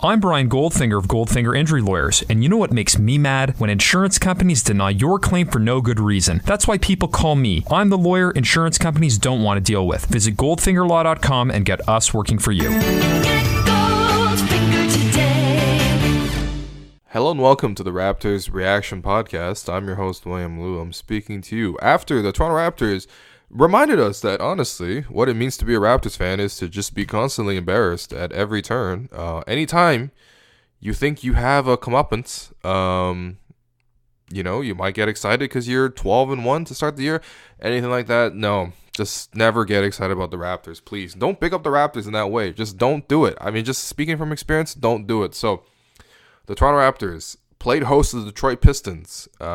I'm Brian Goldfinger of Goldfinger Injury Lawyers, and you know what makes me mad? When insurance companies deny your claim for no good reason. That's why people call me. I'm the lawyer insurance companies don't want to deal with. Visit goldfingerlaw.com and get us working for you. Hello and welcome to the Raptors Reaction Podcast. I'm your host, William Liu. I'm speaking to you after the Toronto Raptors reminded us that, honestly, what it means to be a Raptors fan is to just be constantly embarrassed at every turn. Anytime you think you have a comeuppance, you might get excited because you're 12-1 to start the year. Anything like that, no. Just never get excited about the Raptors, please. Don't pick up the Raptors in that way. Just don't do it. I mean, just speaking from experience, don't do it. So, the Toronto Raptors played host to the Detroit Pistons, who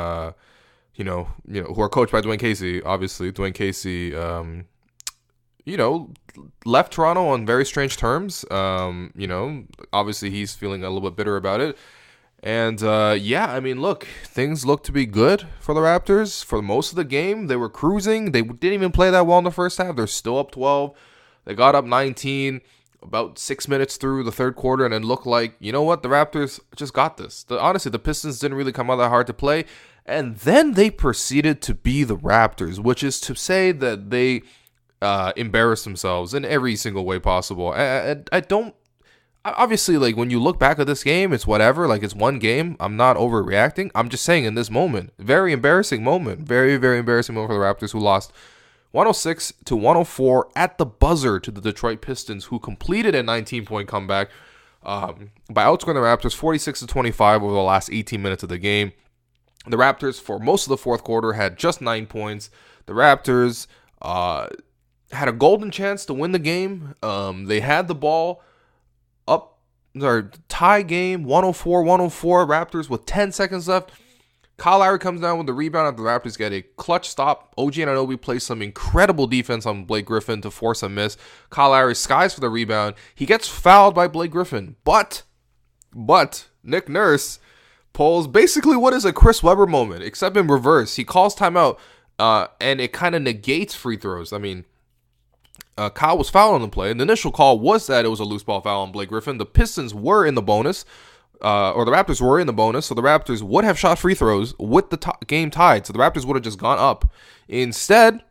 are coached by Dwane Casey. Obviously, Dwane Casey, left Toronto on very strange terms. Obviously he's feeling a little bit bitter about it. And, look, things look to be good for the Raptors. For most of the game, they were cruising. They didn't even play that well in the first half. They're still up 12. They got up 19 about 6 minutes through the third quarter, and it looked like, you know what, the Raptors just got this. Honestly, the Pistons didn't really come out that hard to play. And then they proceeded to be the Raptors, which is to say that they embarrassed themselves in every single way possible. Obviously, like, when you look back at this game, it's whatever. Like, it's one game. I'm not overreacting. I'm just saying in this moment, very embarrassing moment. Very, very embarrassing moment for the Raptors, who lost 106-104 at the buzzer to the Detroit Pistons, who completed a 19-point comeback by outscoring the Raptors 46-25 over the last 18 minutes of the game. The Raptors, for most of the fourth quarter, had just 9 points. The Raptors had a golden chance to win the game. They had the ball tie game, 104-104. Raptors with 10 seconds left. Kyle Lowry comes down with the rebound after the Raptors get a clutch stop. OG Anunoby plays some incredible defense on Blake Griffin to force a miss. Kyle Lowry skies for the rebound. He gets fouled by Blake Griffin. But Nick Nurse pulls basically what is a Chris Webber moment, except in reverse. He calls timeout, and it kind of negates free throws. I mean, Kyle was fouled on the play, and the initial call was that it was a loose ball foul on Blake Griffin. The Pistons were in the bonus, or the Raptors were in the bonus, so the Raptors would have shot free throws with the game tied, so the Raptors would have just gone up. Instead,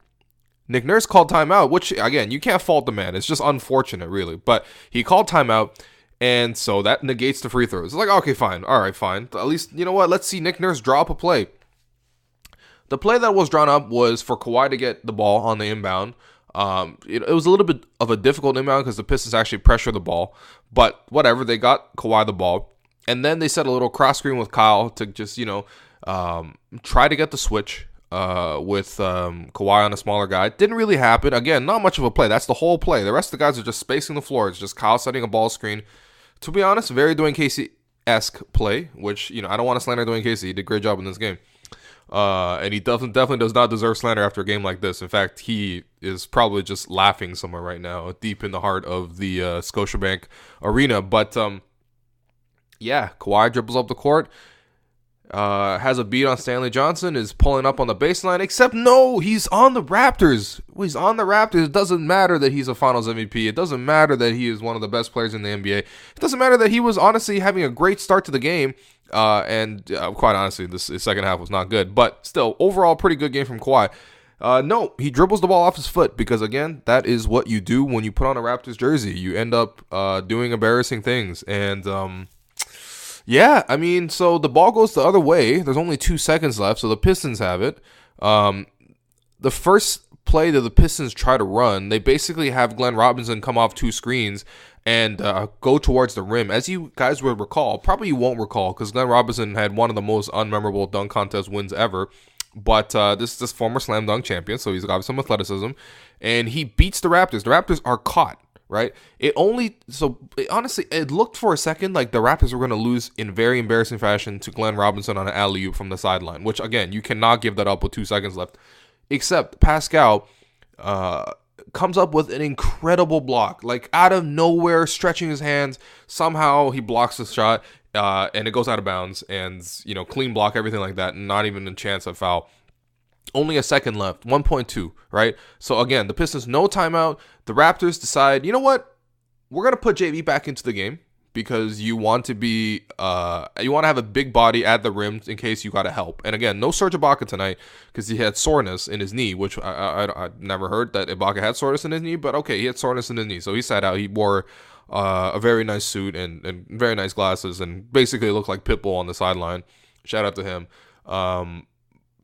Nick Nurse called timeout, which, again, you can't fault the man. It's just unfortunate, really. But he called timeout, and so that negates the free throws. It's like, okay, fine. All right, fine. At least, you know what? Let's see Nick Nurse draw up a play. The play that was drawn up was for Kawhi to get the ball on the inbound. It was a little bit of a difficult inbound because the Pistons actually pressured the ball. But whatever, they got Kawhi the ball. And then they set a little cross screen with Kyle to just, try to get the switch with Kawhi on a smaller guy. It didn't really happen. Again, not much of a play. That's the whole play. The rest of the guys are just spacing the floor. It's just Kyle setting a ball screen. To be honest, very Dwane Casey-esque play, which, I don't want to slander Dwane Casey. He did a great job in this game. And he definitely does not deserve slander after a game like this. In fact, he is probably just laughing somewhere right now, deep in the heart of the Scotiabank Arena. But, Kawhi dribbles up the court, has a beat on Stanley Johnson, is pulling up on the baseline, except no, he's on the Raptors. He's on the Raptors. It doesn't matter that he's a Finals MVP. It doesn't matter that he is one of the best players in the NBA. It doesn't matter that he was honestly having a great start to the game. Quite honestly, this second half was not good. But still, overall, pretty good game from Kawhi. No, he dribbles the ball off his foot because, again, that is what you do when you put on a Raptors jersey. You end up doing embarrassing things. And, so the ball goes the other way. There's only 2 seconds left, so the Pistons have it. The first play that the Pistons try to run, they basically have Glenn Robinson come off 2 screens and go towards the rim. As you guys would recall, probably you won't recall because Glenn Robinson had one of the most unmemorable dunk contest wins ever. But this is this former slam dunk champion, so he's got some athleticism. And he beats the Raptors. The Raptors are caught, right? Honestly, it looked for a second like the Raptors were going to lose in very embarrassing fashion to Glenn Robinson on an alley-oop from the sideline, which, again, you cannot give that up with 2 seconds left. Except Pascal comes up with an incredible block, like out of nowhere, stretching his hands. Somehow he blocks the shot, and it goes out of bounds, and, clean block, everything like that, not even a chance of foul. Only a second left, 1.2, right? So, again, the Pistons, no timeout. The Raptors decide, you know what? We're going to put JV back into the game because you want to be you want to have a big body at the rim in case you got to help. And again, no Serge Ibaka tonight because he had soreness in his knee, which I never heard that Ibaka had soreness in his knee, but okay, he had soreness in his knee, so he sat out. He wore a very nice suit and very nice glasses and basically looked like Pitbull on the sideline. Shout out to him.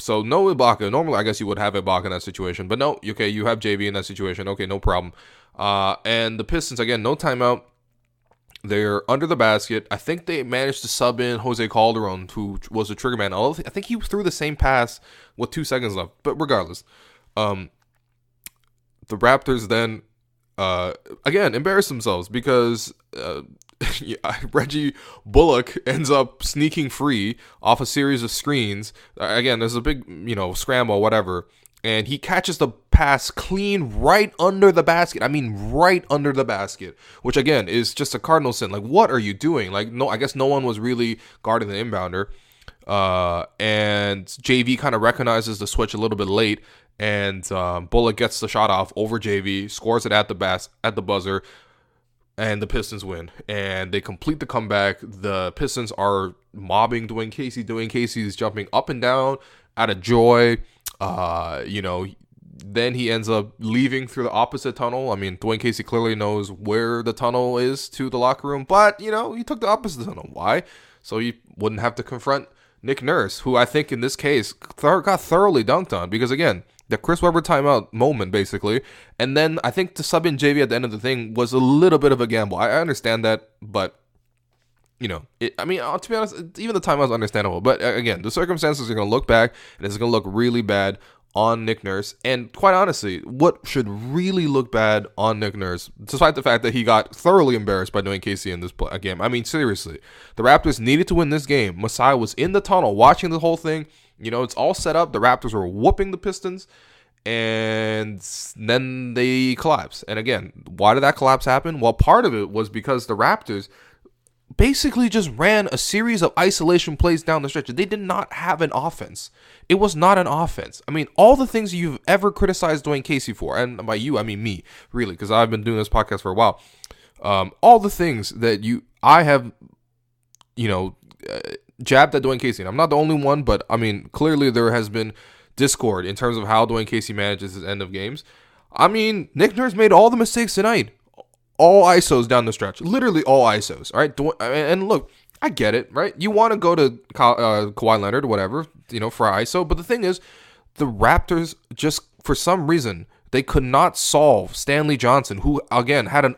So no Ibaka. Normally, I guess you would have Ibaka in that situation, but no. Okay, you have JV in that situation. Okay, no problem. And the Pistons, again, no timeout. They're under the basket. I think they managed to sub in Jose Calderon, who was a trigger man. I think he threw the same pass with 2 seconds left. But regardless, the Raptors then, again, embarrass themselves because Reggie Bullock ends up sneaking free off a series of screens. Again, there's a big, scramble, whatever. And he catches the pass clean right under the basket. I mean, right under the basket, which again is just a cardinal sin. Like, what are you doing? Like, no, I guess no one was really guarding the inbounder. And JV kind of recognizes the switch a little bit late, and Bullock gets the shot off over JV, scores it at the buzzer, and the Pistons win. And they complete the comeback. The Pistons are mobbing Dwane Casey. Dwane Casey is jumping up and down out of joy. Then he ends up leaving through the opposite tunnel. I mean, Dwane Casey clearly knows where the tunnel is to the locker room, but, he took the opposite tunnel. Why? So he wouldn't have to confront Nick Nurse, who I think in this case got thoroughly dunked on because, again, the Chris Webber timeout moment, basically. And then I think to sub in JV at the end of the thing was a little bit of a gamble. I understand that, but to be honest, even the timeout is understandable. But again, the circumstances are going to look back, and it's going to look really bad on Nick Nurse. And quite honestly, what should really look bad on Nick Nurse, despite the fact that he got thoroughly embarrassed by Dwane Casey in this game. I mean, seriously, the Raptors needed to win this game. Masai was in the tunnel watching the whole thing. It's all set up. The Raptors were whooping the Pistons, and then they collapsed. And again, why did that collapse happen? Well, part of it was because the Raptors basically just ran a series of isolation plays down the stretch. They did not have an offense. It was not an offense. I mean, all the things you've ever criticized Dwane Casey for, and by you, I mean me, really, because I've been doing this podcast for a while. All the things that I have, jabbed at Dwane Casey. And I'm not the only one, but I mean, clearly there has been discord in terms of how Dwane Casey manages his end of games. I mean, Nick Nurse made all the mistakes tonight. All ISOs down the stretch. Literally all ISOs. All right. And look, I get it, right? You want to go to Kawhi Leonard or whatever, for ISO. But the thing is, the Raptors just, for some reason, they could not solve Stanley Johnson, who, again, had an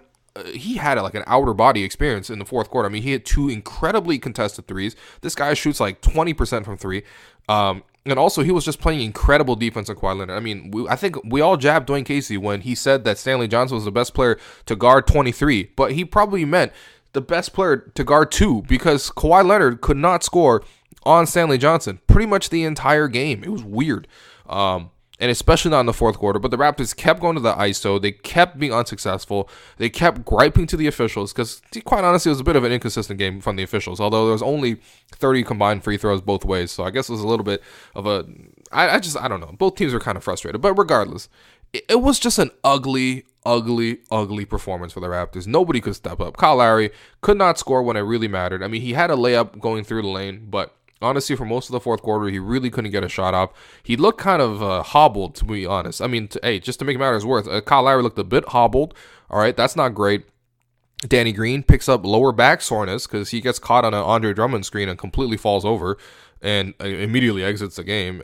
outer body experience in the fourth quarter. I mean, he had 2 incredibly contested threes. This guy shoots like 20% from 3. And also, he was just playing incredible defense on Kawhi Leonard. I mean, I think we all jabbed Dwane Casey when he said that Stanley Johnson was the best player to guard 23. But he probably meant the best player to guard 2 because Kawhi Leonard could not score on Stanley Johnson pretty much the entire game. It was weird. And especially not in the fourth quarter. But the Raptors kept going to the ISO. They kept being unsuccessful. They kept griping to the officials because, quite honestly, it was a bit of an inconsistent game from the officials. Although there was only 30 combined free throws both ways. So I guess it was a little bit of a... I don't know. Both teams were kind of frustrated. But regardless, it was just an ugly performance for the Raptors. Nobody could step up. Kyle Lowry could not score when it really mattered. I mean, he had a layup going through the lane, but... honestly, for most of the fourth quarter, he really couldn't get a shot off. He looked kind of hobbled, to be honest. I mean, just to make matters worse, Kyle Lowry looked a bit hobbled. All right, that's not great. Danny Green picks up lower back soreness because he gets caught on an Andre Drummond screen and completely falls over and immediately exits the game.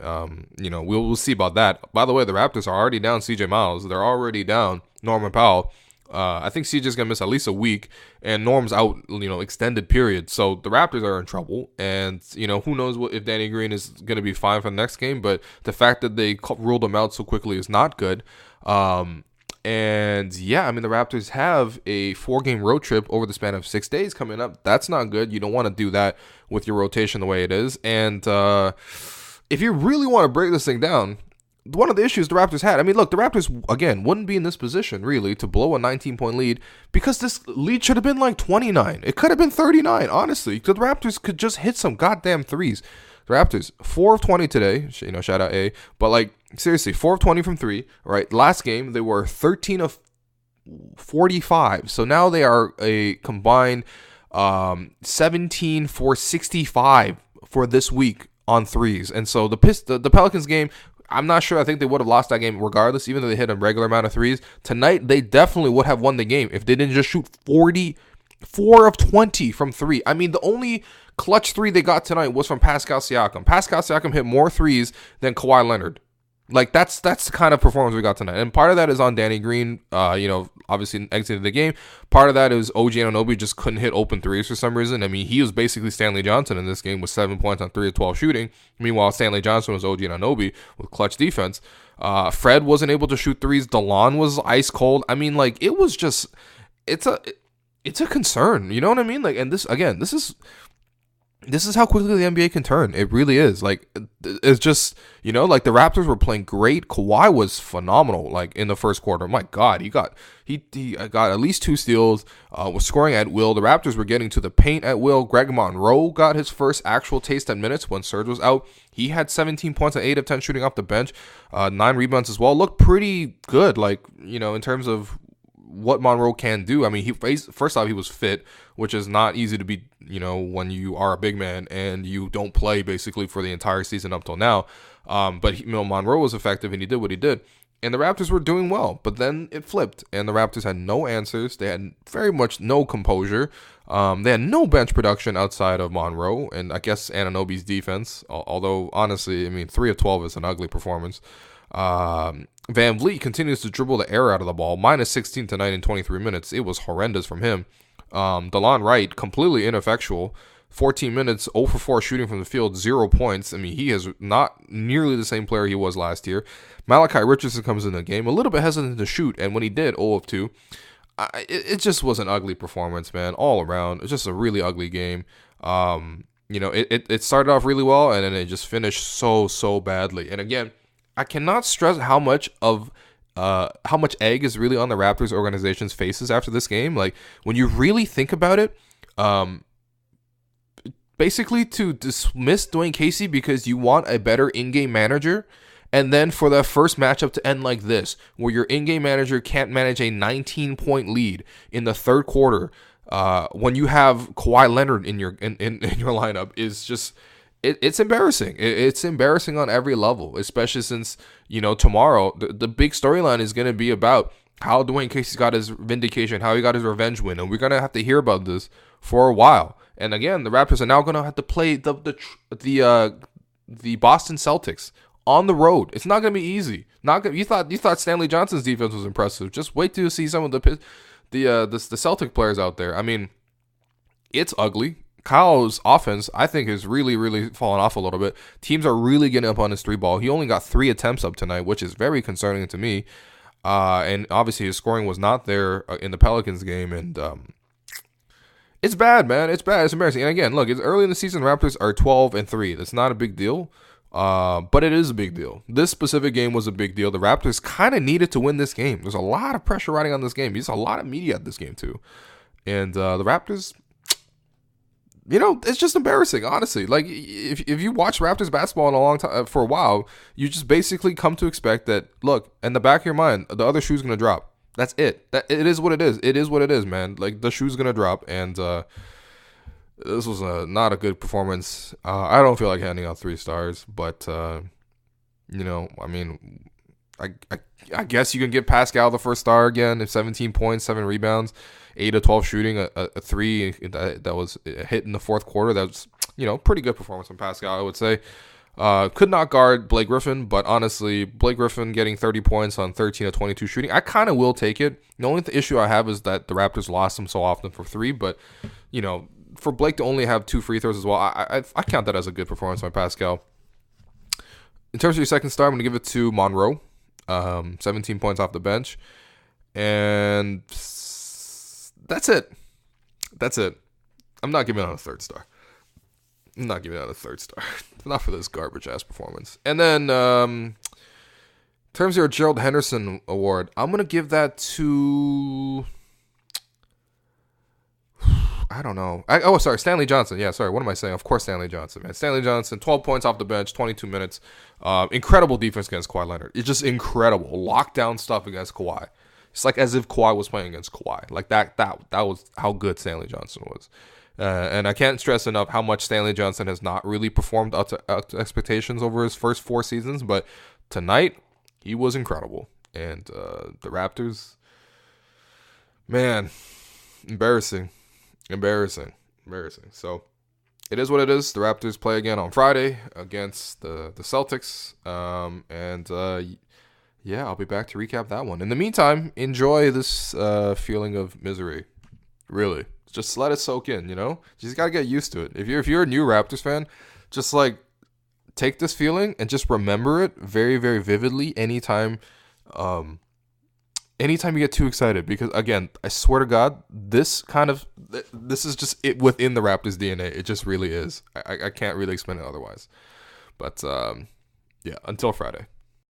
We'll see about that. By the way, the Raptors are already down CJ Miles. They're already down Norman Powell. I think CJ's going to miss at least a week, and Norm's out, extended period. So the Raptors are in trouble, and, who knows if Danny Green is going to be fine for the next game, but the fact that they ruled him out so quickly is not good. And yeah, I mean, the Raptors have a 4-game road trip over the span of 6 days coming up. That's not good. You don't want to do that with your rotation the way it is. And if you really want to break this thing down, one of the issues the Raptors had, I mean, look, the Raptors, again, wouldn't be in this position, really, to blow a 19-point lead because this lead should have been like 29. It could have been 39, honestly. The Raptors could just hit some goddamn threes. The Raptors, 4 of 20 today, shout out A, but, seriously, 4 of 20 from 3, right? Last game, they were 13 of 45, so now they are a combined 17 for 65 for this week on threes. And so the Pelicans game, I'm not sure. I think they would have lost that game regardless, even though they hit a regular amount of threes. Tonight, they definitely would have won the game if they didn't just shoot 44 of 20 from three. I mean, the only clutch three they got tonight was from Pascal Siakam. Pascal Siakam hit more threes than Kawhi Leonard. Like, that's the kind of performance we got tonight. And part of that is on Danny Green, obviously exited the game. Part of that is OG Anunoby just couldn't hit open threes for some reason. I mean, he was basically Stanley Johnson in this game with 7 points on 3 of 12 shooting. Meanwhile, Stanley Johnson was OG Anunoby with clutch defense. Fred wasn't able to shoot threes. DeLon was ice cold. I mean, like, it was just, it's a concern. You know what I mean? Like, and this is how quickly the NBA can turn. It really is. Like, it's just, like the Raptors were playing great. Kawhi was phenomenal. Like in the first quarter, my God, he got at least 2 steals. Was scoring at will. The Raptors were getting to the paint at will. Greg Monroe got his first actual taste at minutes when Serge was out. He had 17 points and 8 of 10 shooting off the bench, 9 rebounds as well. Looked pretty good. Like in terms of what Monroe can do. I mean, first off, he was fit, which is not easy to be, when you are a big man and you don't play basically for the entire season up till now. But Monroe was effective and he did what he did. And the Raptors were doing well, but then it flipped and the Raptors had no answers. They had very much no composure. They had no bench production outside of Monroe and I guess Anunoby's defense. Although, honestly, I mean, 3 of 12 is an ugly performance. Van Vliet continues to dribble the air out of the ball, minus 16 tonight in 23 minutes. It was horrendous from him. DeLon Wright, completely ineffectual. 14 minutes, 0 for 4 shooting from the field, 0 points. I mean, he is not nearly the same player he was last year. Malachi Richardson comes in the game, a little bit hesitant to shoot, and when he did, 0 of 2. It just was an ugly performance, man, all around. It's just a really ugly game. It started off really well, and then it just finished so badly. And again, I cannot stress how much egg is really on the Raptors organization's faces after this game. Like, when you really think about it, basically to dismiss Dwane Casey because you want a better in-game manager, and then for the first matchup to end like this, where your in-game manager can't manage a 19-point lead in the third quarter, when you have Kawhi Leonard in your lineup, is just... It's embarrassing. It's embarrassing on every level, especially since, tomorrow, the big storyline is going to be about how Dwane Casey got his vindication, how he got his revenge win, and we're going to have to hear about this for a while. And again, the Raptors are now going to have to play the Boston Celtics on the road. It's not going to be easy. You thought Stanley Johnson's defense was impressive. Just wait till you see some of the Celtic players out there. I mean, it's ugly. Kyle's offense, I think, is really, really falling off a little bit. Teams are really getting up on his 3-ball. He only got 3 attempts up tonight, which is very concerning to me. And obviously his scoring was not there in the Pelicans game. And it's bad, man. It's bad. It's embarrassing. And again, look, it's early in the season. Raptors are 12-3. That's not a big deal. But it is a big deal. This specific game was a big deal. The Raptors kind of needed to win this game. There's a lot of pressure riding on this game. There's a lot of media at this game, too. And the Raptors... it's just embarrassing, honestly. Like, if you watch Raptors basketball in a long time, for a while, you just basically come to expect that, look, in the back of your mind, the other shoe's going to drop. That's it. It is what it is. It is what it is, man. Like, the shoe's going to drop, and this was not a good performance. I don't feel like handing out 3 stars, but, I mean, I guess you can give Pascal the first star again. 17 points, 7 rebounds. 8 of 12 shooting, a 3 that was hit in the fourth quarter. That's, pretty good performance from Pascal, I would say. Could not guard Blake Griffin, but honestly, Blake Griffin getting 30 points on 13 of 22 shooting, I kind of will take it. The only issue I have is that the Raptors lost him so often for 3, but, for Blake to only have 2 free throws as well, I count that as a good performance by Pascal. In terms of your second star, I'm going to give it to Monroe. 17 points off the bench. And... That's it. I'm not giving out a 3rd star. Not for this garbage-ass performance. And then, in terms of your Gerald Henderson award, I'm going to give that to... I don't know. Stanley Johnson. Yeah, sorry. What am I saying? Of course, Stanley Johnson, man. Stanley Johnson, 12 points off the bench, 22 minutes. Incredible defense against Kawhi Leonard. It's just incredible. Lockdown stuff against Kawhi. It's like as if Kawhi was playing against Kawhi. Like that was how good Stanley Johnson was. And I can't stress enough how much Stanley Johnson has not really performed up to expectations over his first 4 seasons. But tonight, he was incredible. And the Raptors, man, embarrassing. So it is what it is. The Raptors play again on Friday against the Celtics. Yeah, I'll be back to recap that one. In the meantime, enjoy this feeling of misery. Really. Just let it soak in, you know? You just got to get used to it. If you're a new Raptors fan, just like take this feeling and just remember it very, very vividly anytime you get too excited. Because, again, I swear to God, this is just it within the Raptors DNA. It just really is. I can't really explain it otherwise. But, yeah, until Friday.